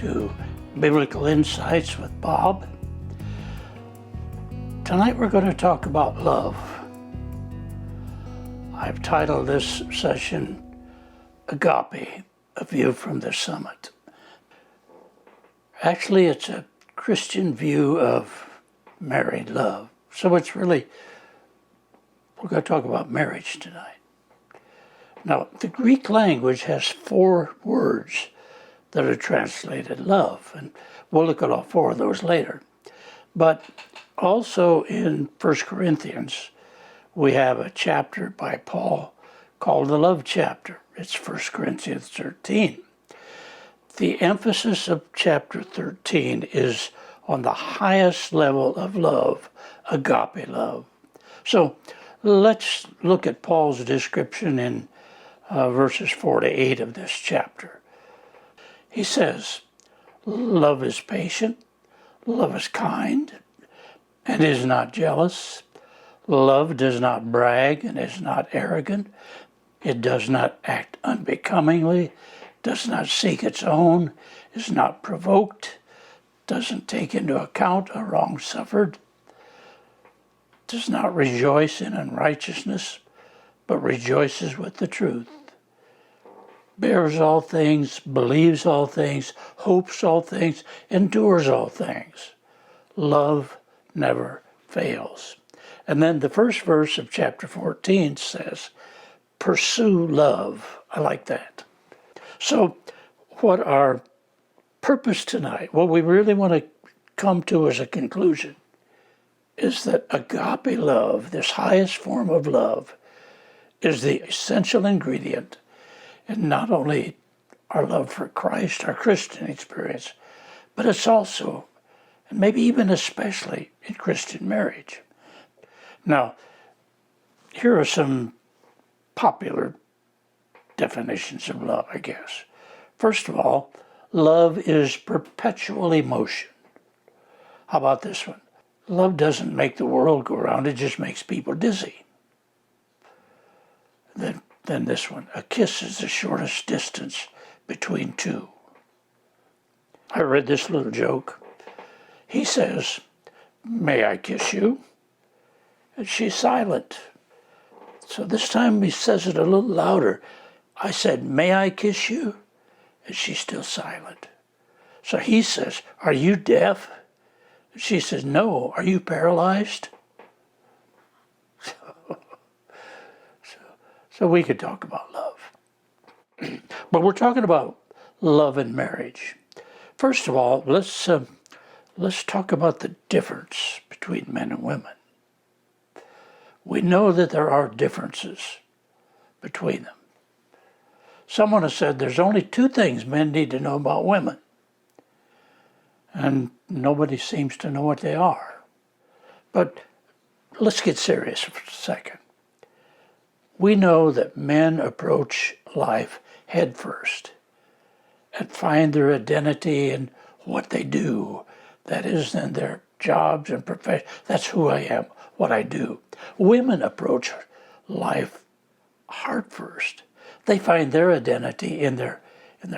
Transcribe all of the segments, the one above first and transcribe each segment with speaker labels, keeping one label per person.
Speaker 1: to Biblical Insights with Bob. Tonight we're going to talk about love. I've titled this session, Agape, a View from the Summit. Actually, it's a Christian view of married love. So we're going to talk about marriage tonight. Now, the Greek language has 4 words that are translated love, and we'll look at all 4 of those later. But also in 1 Corinthians, we have a chapter by Paul called the love chapter. It's 1 Corinthians 13. The emphasis of chapter 13 is on the highest level of love, agape love. So let's look at Paul's description in verses 4 to 8 of this chapter. He says, love is patient, love is kind, and is not jealous. Love does not brag and is not arrogant. It does not act unbecomingly, does not seek its own, is not provoked, doesn't take into account a wrong suffered, does not rejoice in unrighteousness, but rejoices with the truth, bears all things, believes all things, hopes all things, endures all things. Love never fails. And then the first verse of chapter 14 says, pursue love. I like that. So what our purpose tonight, what we really want to come to as a conclusion, is that agape love, this highest form of love, is the essential ingredient in not only our love for Christ, our Christian experience, but it's also, and maybe even especially, in Christian marriage. Now, here are some popular definitions of love, I guess. First of all, love is perpetual emotion. How about this one? Love doesn't make the world go round, it just makes people dizzy. Then this one, a kiss is the shortest distance between two. I read this little joke. He says, may I kiss you? And she's silent. So this time he says it a little louder. I said, may I kiss you? And she's still silent. So he says, are you deaf? And she says, no. Are you paralyzed? So we could talk about love. But we're talking about love and marriage. First of all, let's talk about the difference between men and women. We know that there are differences between them. Someone has said there's only 2 things men need to know about women, and nobody seems to know what they are. But let's get serious for a second. We know that men approach life head first and find their identity in what they do. That is, in their jobs and profession. That's who I am, what I do. Women approach life heart first. They find their identity in their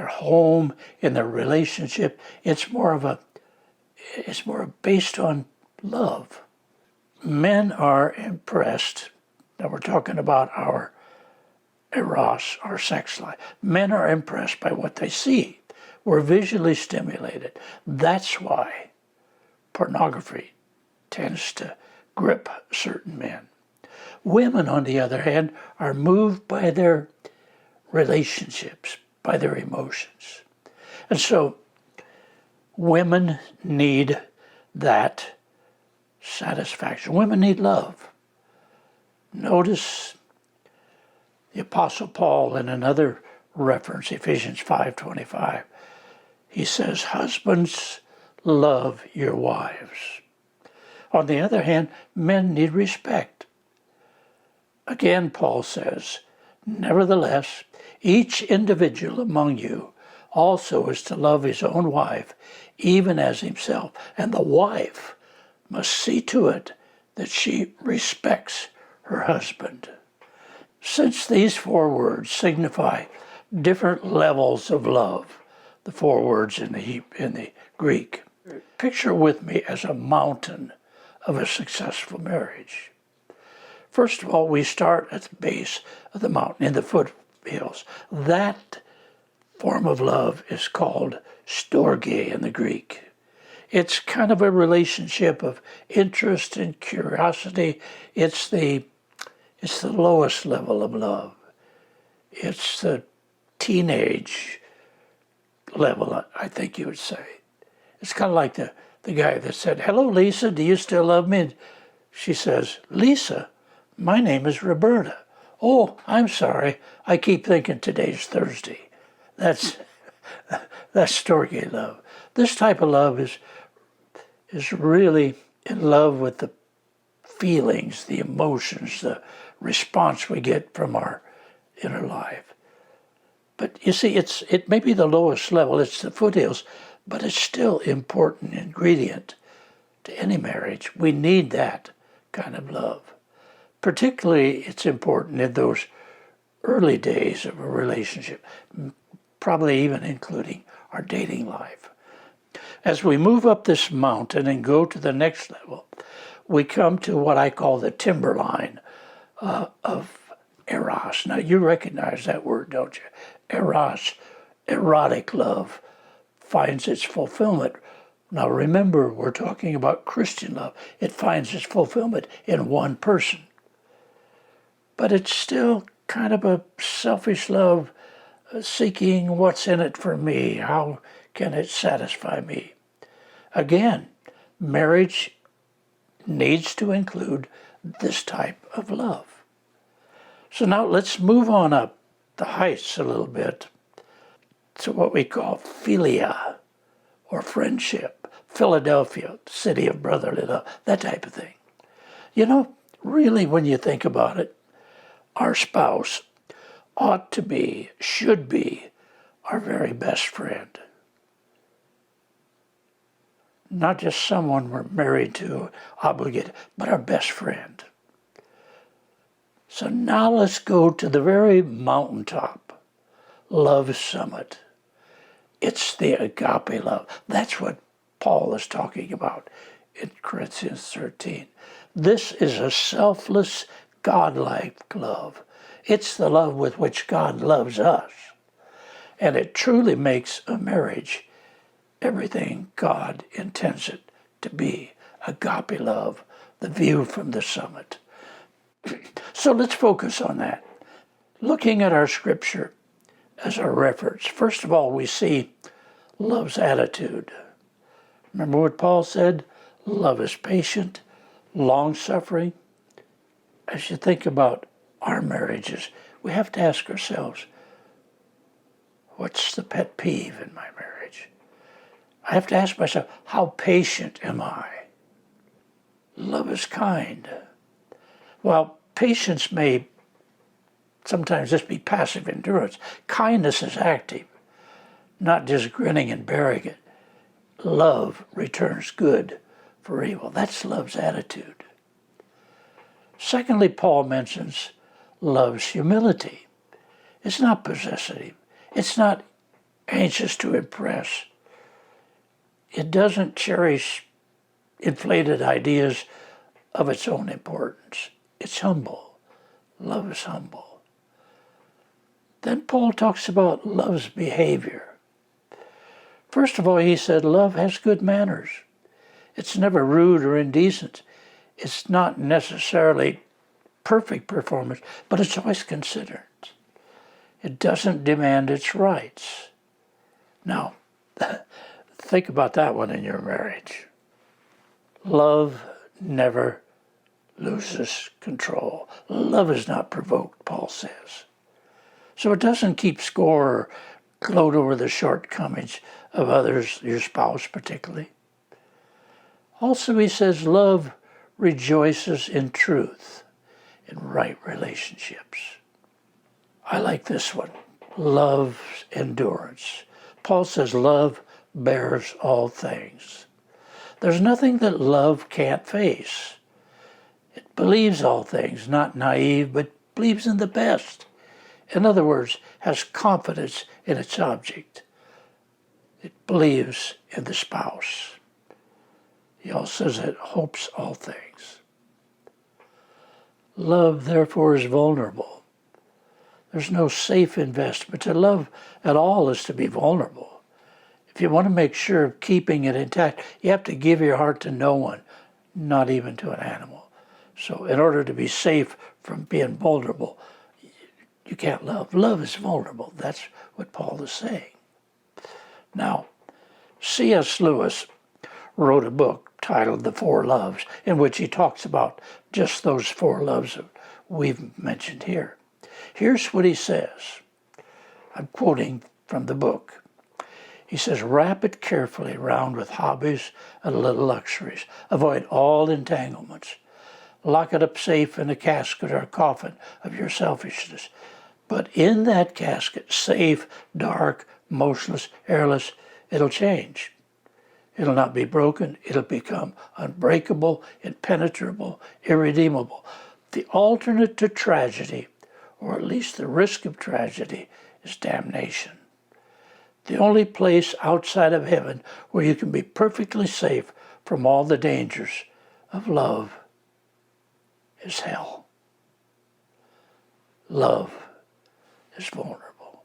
Speaker 1: home, in their relationship. It's more based on love. Men are impressed. Now we're talking about our eros, our sex life. Men are impressed by what they see. We're visually stimulated. That's why pornography tends to grip certain men. Women, on the other hand, are moved by their relationships, by their emotions. And so women need that satisfaction. Women need love. Notice the Apostle Paul in another reference, Ephesians 5:25. He says, husbands, love your wives. On the other hand, men need respect. Again, Paul says, nevertheless, each individual among you also is to love his own wife, even as himself. And the wife must see to it that she respects her husband. Since these 4 words signify different levels of love, the four words in the Greek. Picture with me as a mountain of a successful marriage. First of all, we start at the base of the mountain, in the foothills. That form of love is called storge in the Greek. It's kind of a relationship of interest and curiosity. It's the lowest level of love. It's the teenage level, I think you would say. It's kind of like the guy that said, "Hello, Lisa, do you still love me?" And she says, "Lisa, my name is Roberta." "Oh, I'm sorry. I keep thinking today's Thursday." That's storge love. This type of love is really in love with the feelings, the emotions, the response we get from our inner life. But you see, it may be the lowest level, it's the foothills, but it's still an important ingredient to any marriage. We need that kind of love. Particularly, it's important in those early days of a relationship, probably even including our dating life. As we move up this mountain and go to the next level, we come to what I call the timberline of eros. Now, you recognize that word, don't you? Eros, erotic love, finds its fulfillment. Now, remember, we're talking about Christian love. It finds its fulfillment in one person. But it's still kind of a selfish love, seeking what's in it for me. How can it satisfy me? Again, marriage needs to include this type of love. So now let's move on up the heights a little bit to what we call philia, or friendship. Philadelphia, city of brotherly love, that type of thing. You know, really, when you think about it, our spouse ought to be, should be, our very best friend. Not just someone we're married to, obligated, but our best friend. So now let's go to the very mountaintop, love summit. It's the agape love. That's what Paul is talking about in Corinthians 13. This is a selfless, God-like love. It's the love with which God loves us. And it truly makes a marriage everything God intends it to be. Agape love, the view from the summit. So let's focus on that. Looking at our scripture as our reference, first of all, we see love's attitude. Remember what Paul said? Love is patient, long-suffering. As you think about our marriages, we have to ask ourselves, what's the pet peeve in my marriage? I have to ask myself, how patient am I? Love is kind. Well, patience may sometimes just be passive endurance. Kindness is active, not just grinning and bearing it. Love returns good for evil. That's love's attitude. Secondly, Paul mentions love's humility. It's not possessive. It's not anxious to impress. It doesn't cherish inflated ideas of its own importance. It's humble. Love is humble. Then Paul talks about love's behavior. First of all, he said love has good manners. It's never rude or indecent. It's not necessarily perfect performance, but it's always considerate. It doesn't demand its rights. Now, think about that one in your marriage. Love never loses control. Love is not provoked, Paul says. So it doesn't keep score or gloat over the shortcomings of others, your spouse particularly. Also, he says love rejoices in truth, in right relationships. I like this one. Love's endurance. Paul says love bears all things. There's nothing that love can't face. It believes all things, not naive, but believes in the best. In other words, has confidence in its object. It believes in the spouse. He also says it hopes all things. Love, therefore, is vulnerable. There's no safe investment. To love at all is to be vulnerable. If you want to make sure of keeping it intact, you have to give your heart to no one, not even to an animal. So in order to be safe from being vulnerable, you can't love. Love is vulnerable. That's what Paul is saying. Now, C.S. Lewis wrote a book titled The Four Loves, in which he talks about just those four loves that we've mentioned here. Here's what he says. I'm quoting from the book. He says, wrap it carefully round with hobbies and little luxuries. Avoid all entanglements. Lock it up safe in a casket or a coffin of your selfishness. But in that casket, safe, dark, motionless, airless, it'll change. It'll not be broken. It'll become unbreakable, impenetrable, irredeemable. The alternate to tragedy, or at least the risk of tragedy, is damnation. The only place outside of heaven where you can be perfectly safe from all the dangers of love is hell. Love is vulnerable.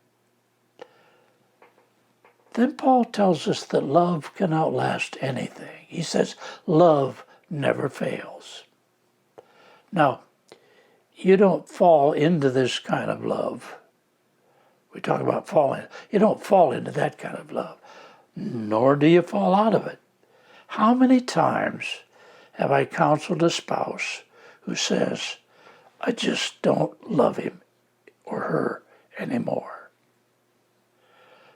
Speaker 1: Then Paul tells us that love can outlast anything. He says, love never fails. Now, you don't fall into this kind of love. We talk about falling. You don't fall into that kind of love, nor do you fall out of it. How many times have I counseled a spouse who says, I just don't love him or her anymore?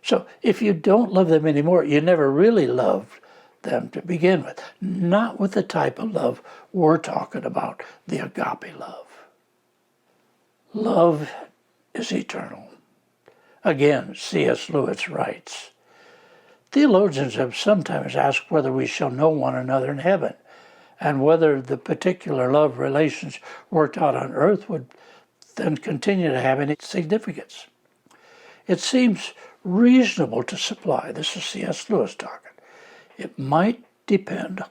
Speaker 1: So if you don't love them anymore, you never really loved them to begin with. Not with the type of love we're talking about, the agape love. Love is eternal. Again, C.S. Lewis writes, theologians have sometimes asked whether we shall know one another in heaven, and whether the particular love relations worked out on earth would then continue to have any significance. It seems reasonable to supply, this is C.S. Lewis talking, it might depend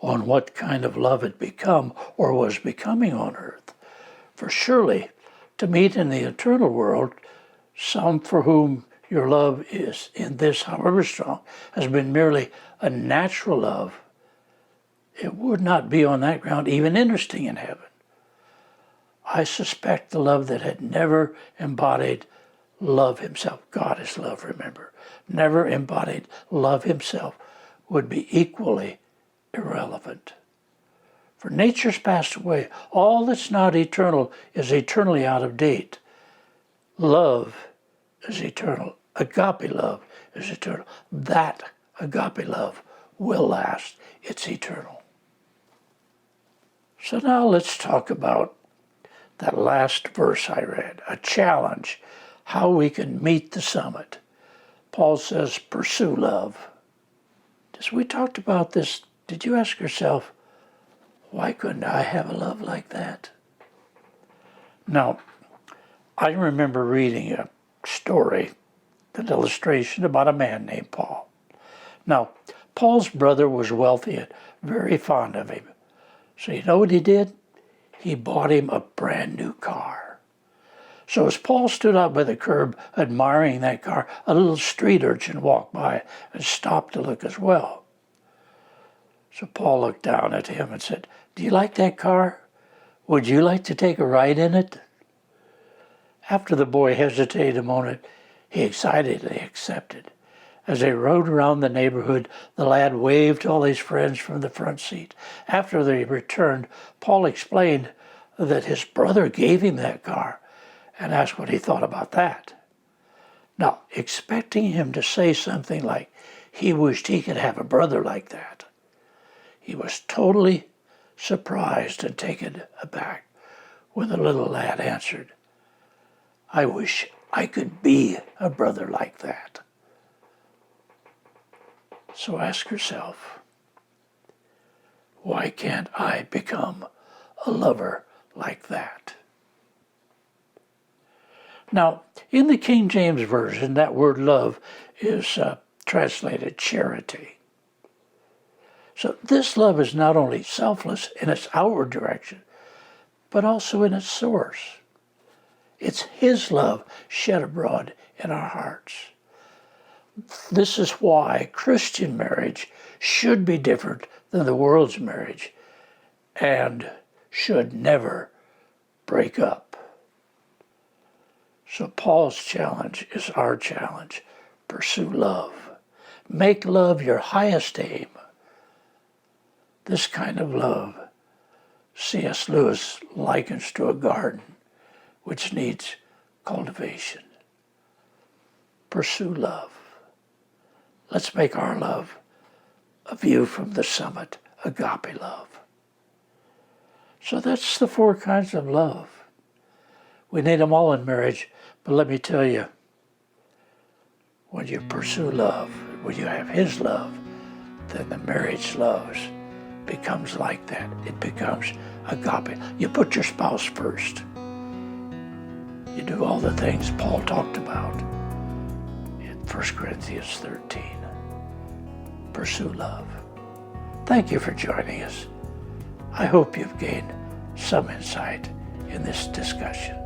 Speaker 1: on what kind of love had become or was becoming on earth. For surely, to meet in the eternal world some for whom your love is in this, however strong, has been merely a natural love, it would not be on that ground even interesting in heaven. I suspect the love that had never embodied love himself, God is love, remember, never embodied love himself, would be equally irrelevant. For nature's passed away. All that's not eternal is eternally out of date. Love is eternal. Agape love is eternal. That agape love will last. It's eternal. So now let's talk about that last verse I read, a challenge, how we can meet the summit. Paul says, pursue love. As we talked about this, did you ask yourself, why couldn't I have a love like that? Now, I remember reading a story, an illustration about a man named Paul. Now, Paul's brother was wealthy and very fond of him. So you know what he did? He bought him a brand new car. So as Paul stood out by the curb admiring that car, a little street urchin walked by and stopped to look as well. So Paul looked down at him and said, do you like that car? Would you like to take a ride in it? After the boy hesitated a moment, he excitedly accepted. As they rode around the neighborhood, the lad waved to all his friends from the front seat. After they returned, Paul explained that his brother gave him that car and asked what he thought about that. Now, expecting him to say something like he wished he could have a brother like that, he was totally surprised and taken aback when the little lad answered, I wish I could be a brother like that. So ask yourself, why can't I become a lover like that? Now, in the King James Version, that word love is translated charity. So this love is not only selfless in its outward direction, but also in its source. It's His love shed abroad in our hearts. This is why Christian marriage should be different than the world's marriage and should never break up. So Paul's challenge is our challenge. Pursue love. Make love your highest aim. This kind of love, C.S. Lewis likens to a garden which needs cultivation. Pursue love. Let's make our love a view from the summit, agape love. So that's the 4 kinds of love. We need them all in marriage, but let me tell you, when you pursue love, when you have His love, then the marriage loves becomes like that. It becomes agape. You put your spouse first. You do all the things Paul talked about in 1 Corinthians 13. Pursue love. Thank you for joining us. I hope you've gained some insight in this discussion.